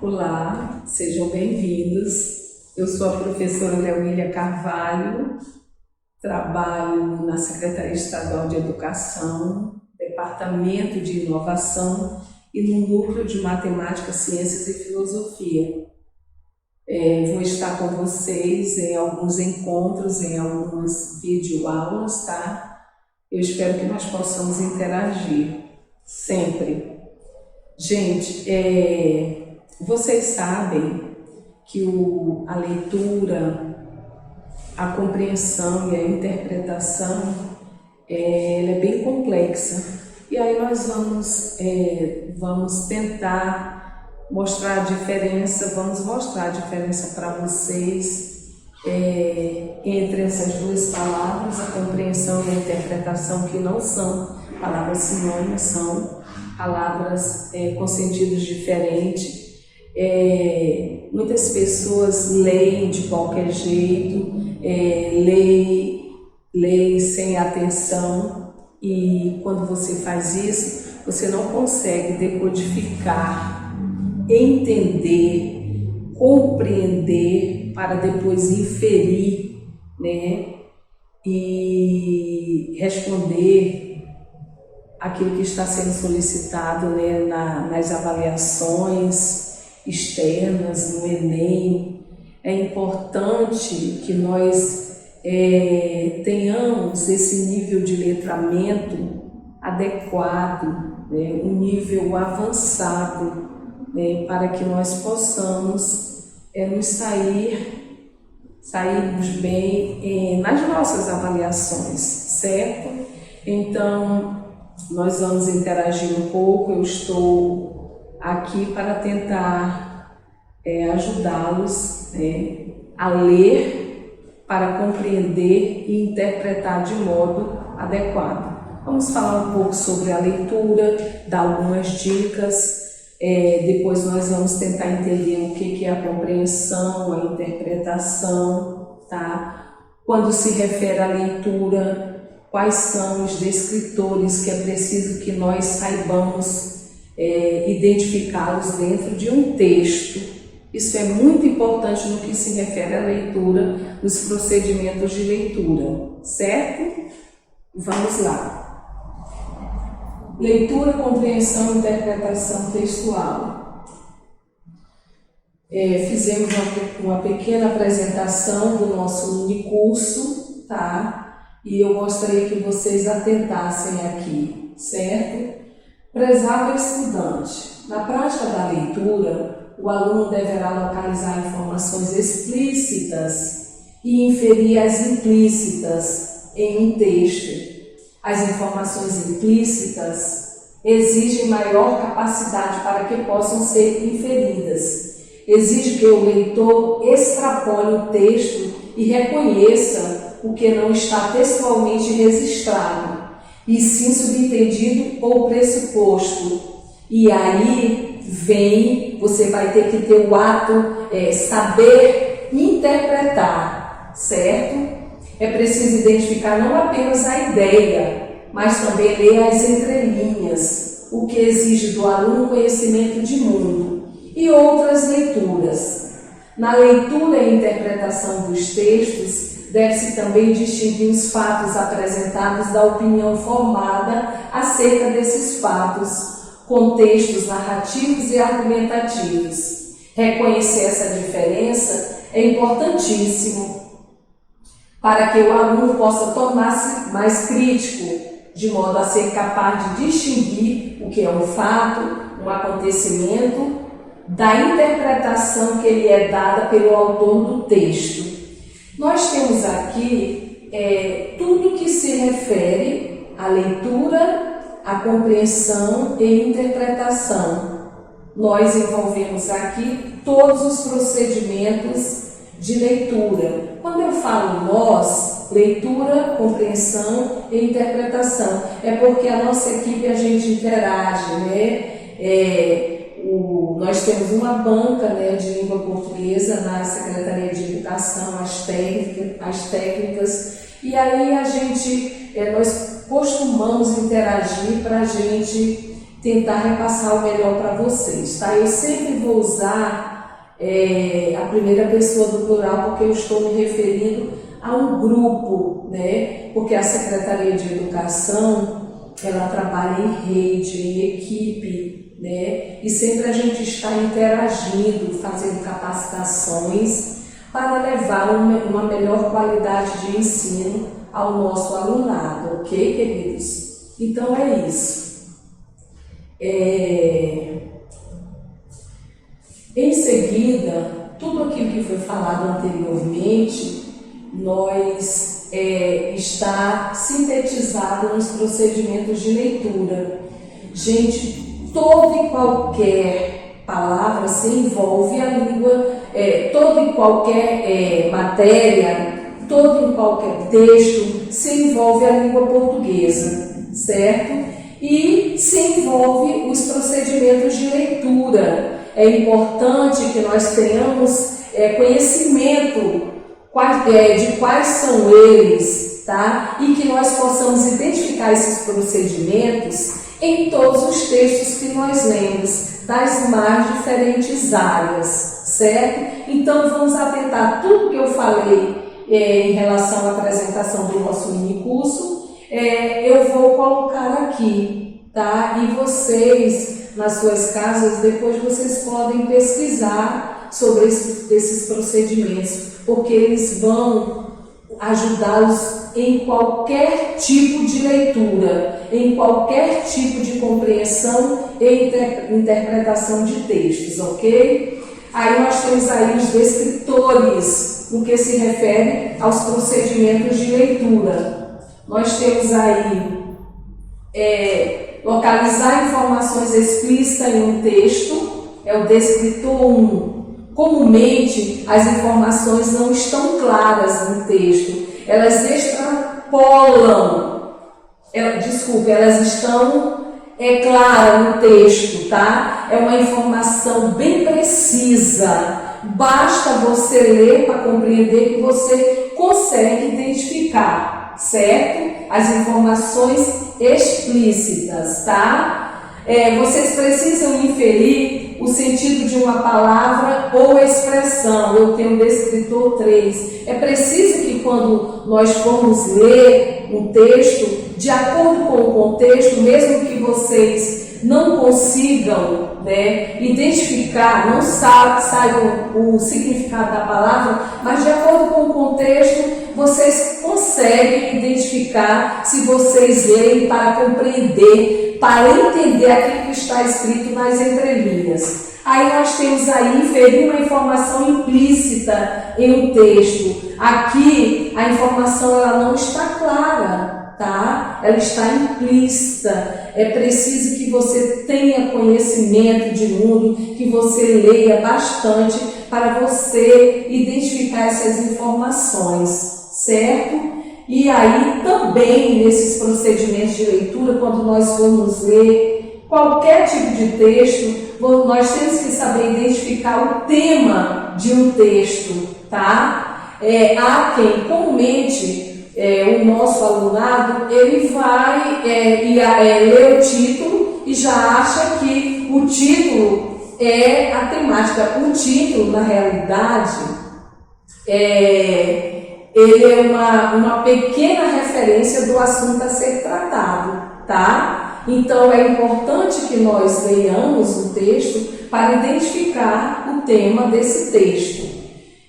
Olá, sejam bem-vindos. Eu sou a professora Leonília Carvalho, trabalho na Secretaria Estadual de Educação, Departamento de Inovação e no Núcleo de Matemática, Ciências e Filosofia. Vou estar com vocês em alguns encontros, em algumas videoaulas, tá? Eu espero que nós possamos interagir sempre. Gente, vocês sabem que a leitura, a compreensão e a interpretação ela é bem complexa. E aí nós vamos tentar mostrar a diferença, para vocês entre essas duas palavras, a compreensão e a interpretação, que não são palavras sinônimas, são palavras com sentidos diferentes. Muitas pessoas leem de qualquer jeito, leem sem atenção, e quando você faz isso, você não consegue decodificar, entender, compreender para depois inferir, né, e responder aquilo que está sendo solicitado, né, nas avaliações externas, no Enem. É importante que nós tenhamos esse nível de letramento adequado, né, um nível avançado, né, para que nós possamos nos sairmos bem nas nossas avaliações, certo? Então, nós vamos interagir um pouco. Eu estou aqui para tentar ajudá-los, né, a ler, para compreender e interpretar de modo adequado. Vamos falar um pouco sobre a leitura, dar algumas dicas. Depois nós vamos tentar entender o que é a compreensão, a interpretação, tá? Quando se refere à leitura, quais são os descritores que é preciso que nós saibamos identificá-los dentro de um texto. Isso é muito importante no que se refere à leitura, nos procedimentos de leitura, certo? Vamos lá. Leitura, compreensão e interpretação textual. Fizemos uma pequena apresentação do nosso mini curso, tá? E eu gostaria que vocês atentassem aqui, certo? Prezado estudante, na prática da leitura, o aluno deverá localizar informações explícitas e inferir as implícitas em um texto. As informações implícitas exigem maior capacidade para que possam ser inferidas. Exige que o leitor extrapole o texto e reconheça o que não está textualmente registrado, e sim subentendido ou pressuposto. E aí você vai ter que ter o ato, saber interpretar, certo? É preciso identificar não apenas a ideia, mas também ler as entrelinhas, o que exige do aluno conhecimento de mundo e outras leituras. Na leitura e interpretação dos textos, deve-se também distinguir os fatos apresentados da opinião formada acerca desses fatos, contextos narrativos e argumentativos. Reconhecer essa diferença é importantíssimo para que o aluno possa tornar-se mais crítico, de modo a ser capaz de distinguir o que é um fato, um acontecimento, da interpretação que lhe é dada pelo autor do texto. Nós temos aqui tudo que se refere à leitura, à compreensão e interpretação. Nós envolvemos aqui todos os procedimentos de leitura. Quando eu falo nós, leitura, compreensão e interpretação, é porque a nossa equipe, a gente interage, né? Nós temos uma banca, né, de língua portuguesa na Secretaria de Educação, as técnicas, e aí nós costumamos interagir para a gente tentar repassar o melhor para vocês, tá? Eu sempre vou usar a primeira pessoa do plural porque eu estou me referindo a um grupo, né? Porque a Secretaria de Educação, ela trabalha em rede, em equipe, né? E sempre a gente está interagindo, fazendo capacitações para levar uma melhor qualidade de ensino ao nosso alunado, ok, queridos? Então é isso. Em seguida, tudo aquilo que foi falado anteriormente, está sintetizado nos procedimentos de leitura. Gente, toda e qualquer palavra se envolve a língua, toda e qualquer matéria, todo e qualquer texto se envolve a língua portuguesa, certo? E se envolve os procedimentos de leitura. É importante que nós tenhamos conhecimento de quais são eles, tá? E que nós possamos identificar esses procedimentos em todos os textos que nós lemos, das mais diferentes áreas, certo? Então vamos atentar tudo que eu falei em relação à apresentação do nosso minicurso. Eu vou colocar aqui, tá? E vocês, nas suas casas, depois vocês podem pesquisar sobre esses procedimentos, porque eles vão ajudá-los em qualquer tipo de leitura, em qualquer tipo de compreensão e interpretação de textos, ok? Aí nós temos aí os descritores, no que se refere aos procedimentos de leitura. Nós temos aí localizar informações explícitas em um texto, é o descritor 1. Comumente, as informações não estão claras no texto, elas extrapolam, elas estão claras no texto, tá? É uma informação bem precisa, basta você ler para compreender que você consegue identificar, certo? As informações explícitas, tá? Vocês precisam inferir o sentido de uma palavra ou expressão. Eu tenho o descritor 3. É preciso que quando nós formos ler um texto, de acordo com o contexto, mesmo que vocês não consigam, né, identificar, não saibam o significado da palavra, mas de acordo com o contexto, vocês conseguem identificar se vocês leem para compreender, para entender aquilo que está escrito nas entrelinhas. Aí nós temos aí inferir uma informação implícita em um texto. Aqui a informação ela não está clara, tá? Ela está implícita. É preciso que você tenha conhecimento de mundo, que você leia bastante para você identificar essas informações, certo? E aí também nesses procedimentos de leitura, quando nós formos ler qualquer tipo de texto, nós temos que saber identificar o tema de um texto, tá? Há quem comumente o nosso alunado, ele vai ler o título e já acha que o título é a temática. O título, na realidade, ele é uma pequena referência do assunto a ser tratado, tá? Então é importante que nós leiamos o texto para identificar o tema desse texto.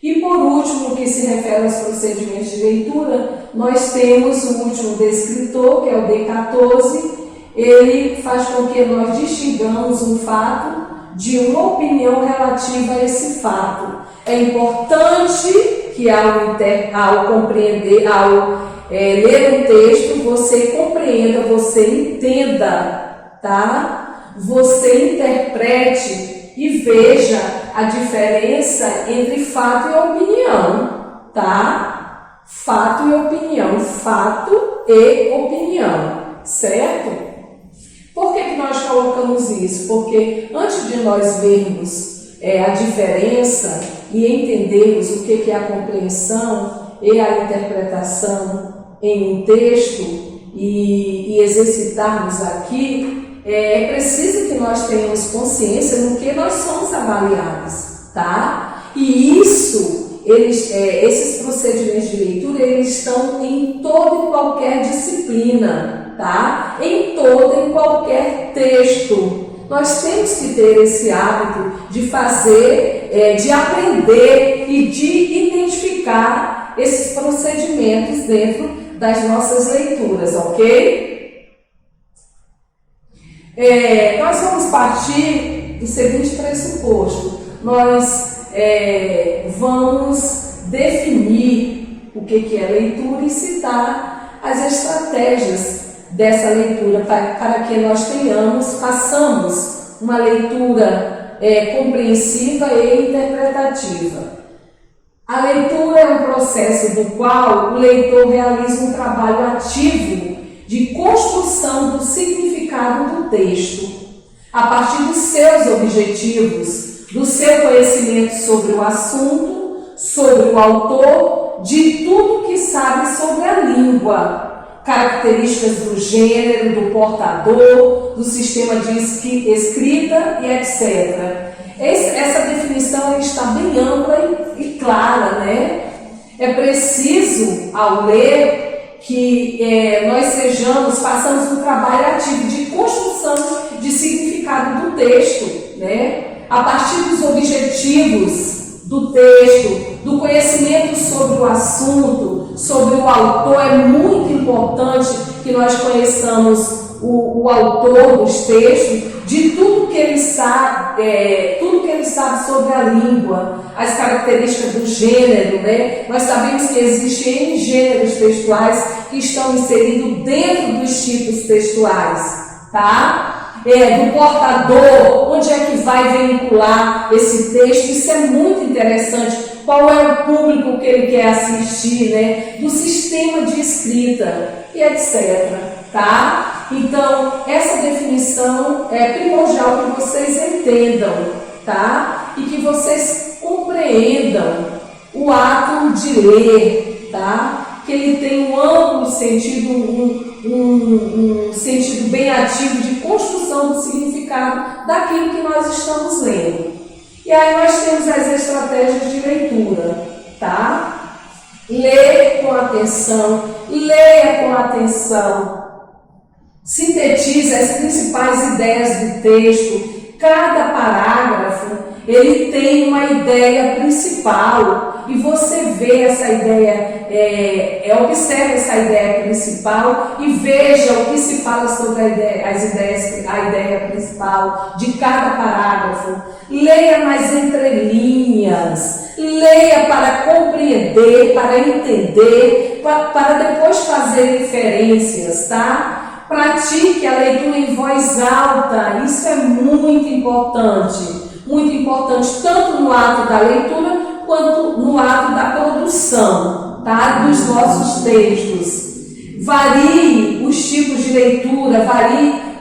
E por último, no que se refere aos procedimentos de leitura, nós temos o último descritor, que é o D14. Ele faz com que nós distingamos um fato de uma opinião relativa a esse fato. É importante que ao ler um texto, você compreenda, você entenda, tá? Você interprete e veja a diferença entre fato e opinião, tá? Fato e opinião, certo? Por que nós colocamos isso? Porque antes de nós vermos a diferença e entendermos o que é a compreensão e a interpretação em um texto e exercitarmos aqui, é preciso que nós tenhamos consciência no que nós somos avaliados, tá? E isso, esses procedimentos de leitura, eles estão em toda e qualquer disciplina, tá? Em todo e qualquer texto. Nós temos que ter esse hábito de fazer, de aprender e de identificar esses procedimentos dentro das nossas leituras, ok? Nós vamos partir do seguinte pressuposto. Nós vamos definir o que é leitura e citar as estratégias dessa leitura para que nós façamos uma leitura compreensiva e interpretativa. A leitura é um processo do qual o leitor realiza um trabalho ativo de construção do significado do texto, a partir dos seus objetivos, do seu conhecimento sobre o assunto, sobre o autor, de tudo que sabe sobre a língua, características do gênero, do portador, do sistema de escrita e etc. Essa definição está bem ampla e clara, né? É preciso, ao ler, que nós façamos um trabalho ativo de construção de significado do texto, né? A partir dos objetivos do texto, do conhecimento sobre o assunto, sobre o autor. É muito importante que nós conheçamos o autor dos textos, de tudo que ele sabe, sobre a língua, as características do gênero, né? Nós sabemos que existem gêneros textuais que estão inseridos dentro dos tipos textuais, tá? Do portador, onde é que vai vincular esse texto, isso é muito interessante, qual é o público que ele quer assistir, né? Do sistema de escrita e etc, tá? Então, essa definição é primordial que vocês entendam, tá? E que vocês compreendam o ato de ler, tá? Que ele tem um amplo sentido, um sentido bem ativo de construção do significado daquilo que nós estamos lendo. E aí nós temos as estratégias de leitura, tá? Ler com atenção, leia com atenção, sintetize as principais ideias do texto. Cada parágrafo ele tem uma ideia principal e você vê essa ideia, observe essa ideia principal e veja o que se fala sobre a ideia principal de cada parágrafo. Leia nas entrelinhas, leia para compreender, para entender, para depois fazer inferências, tá? Pratique a leitura em voz alta, isso é muito importante, tanto no ato da leitura quanto no ato da produção, tá? Dos nossos textos. Varie os tipos de leitura,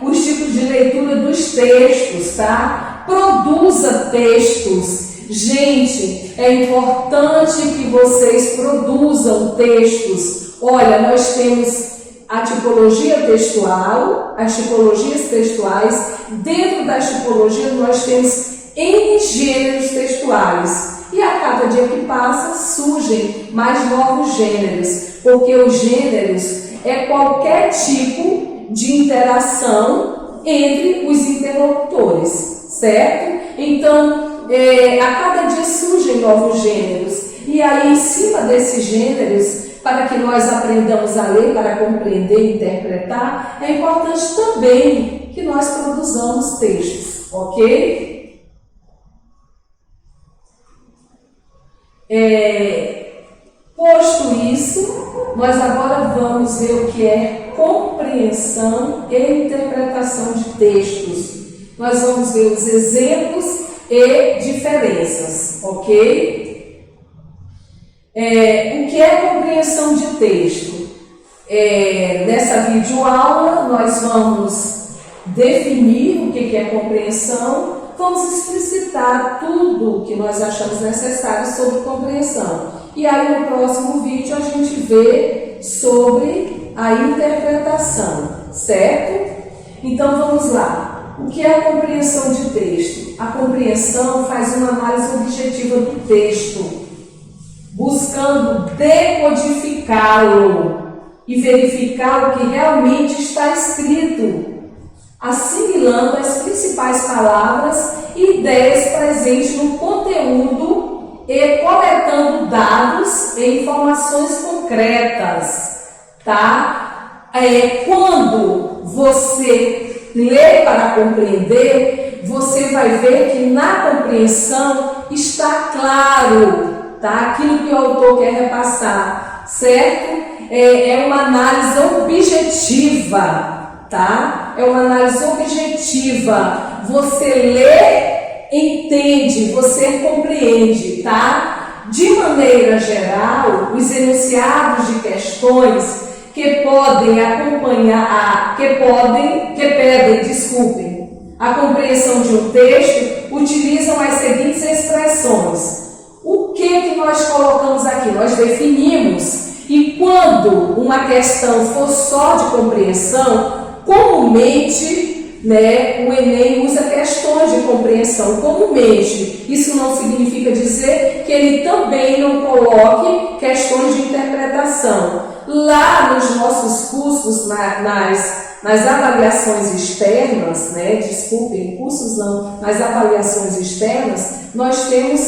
dos textos, tá? Produza textos. Gente, é importante que vocês produzam textos. Olha, nós temos a tipologia textual, as tipologias textuais. Dentro das tipologias nós temos N gêneros textuais. E a cada dia que passa surgem mais novos gêneros, porque os gêneros é qualquer tipo de interação entre os interlocutores, certo? Então, a cada dia surgem novos gêneros. E aí, em cima desses gêneros, para que nós aprendamos a ler, para compreender e interpretar, é importante também que nós produzamos textos, ok? Posto isso, nós agora vamos ver o que é compreensão e interpretação de textos. Nós vamos ver os exemplos e diferenças, ok? O que é compreensão de texto? Nessa videoaula nós vamos definir o que é compreensão, vamos explicitar tudo o que nós achamos necessário sobre compreensão. E aí no próximo vídeo a gente vê sobre a interpretação, certo? Então vamos lá. O que é a compreensão de texto? A compreensão faz uma análise objetiva do texto, buscando decodificá-lo e verificar o que realmente está escrito, assimilando as principais palavras e ideias presentes no conteúdo e coletando dados e informações concretas, tá? Quando você lê para compreender, você vai ver que na compreensão está claro, tá? Aquilo que o autor quer repassar, certo? É uma análise objetiva, tá? É uma análise objetiva. Você lê, entende, você compreende, tá? De maneira geral, os enunciados de questões que podem acompanhar, que pedem a compreensão de um texto, utilizam as seguintes expressões. O que nós colocamos aqui? Nós definimos, e quando uma questão for só de compreensão, comumente, o Enem usa questões de compreensão, comumente. Isso não significa dizer que ele também não coloque questões de interpretação. Lá nos nossos cursos, nas avaliações externas, cursos não, nas avaliações externas, nós temos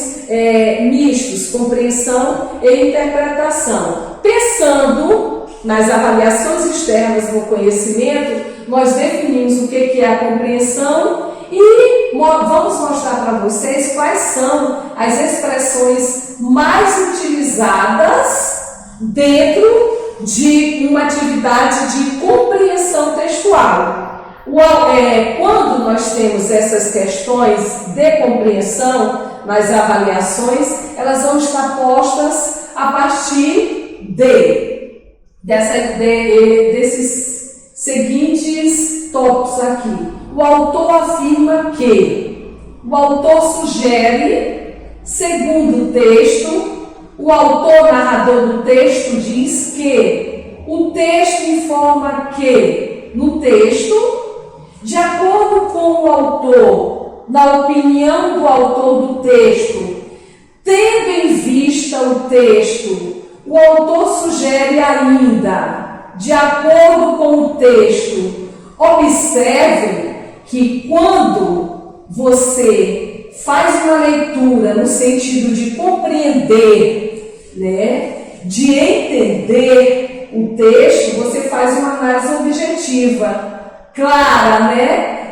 mistos, compreensão e interpretação. Pensando nas avaliações externas no conhecimento, nós definimos o que é a compreensão e vamos mostrar para vocês quais são as expressões mais utilizadas dentro de uma atividade de compreensão textual. Quando nós temos essas questões de compreensão nas avaliações, elas vão estar postas a partir desses seguintes tópicos aqui. O autor afirma que, o autor sugere, segundo o texto, o autor narrador do texto diz que, o texto informa que, no texto, de acordo com o autor, na opinião do autor do texto, tendo em vista o texto, o autor sugere ainda, de acordo com o texto, observe que quando você faz uma leitura no sentido de compreender, de entender o texto, você faz uma análise objetiva, clara,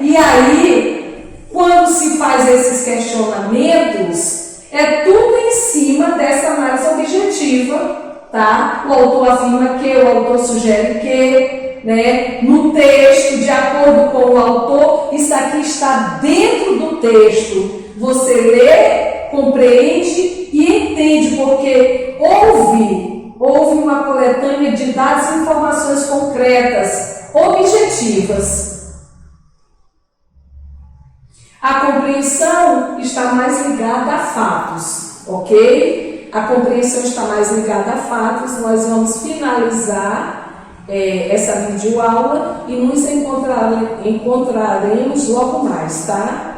E aí, quando se faz esses questionamentos, é tudo em cima dessa análise objetiva, tá? O autor afirma que, o autor sugere que, no texto, de acordo com o autor, isso aqui está dentro do texto. Você lê, compreende e entende, porque houve uma coletânea de dados e informações concretas, objetivas. A compreensão está mais ligada a fatos, ok? A compreensão está mais ligada a fatos. Nós vamos finalizar essa videoaula e nos encontraremos logo mais, tá?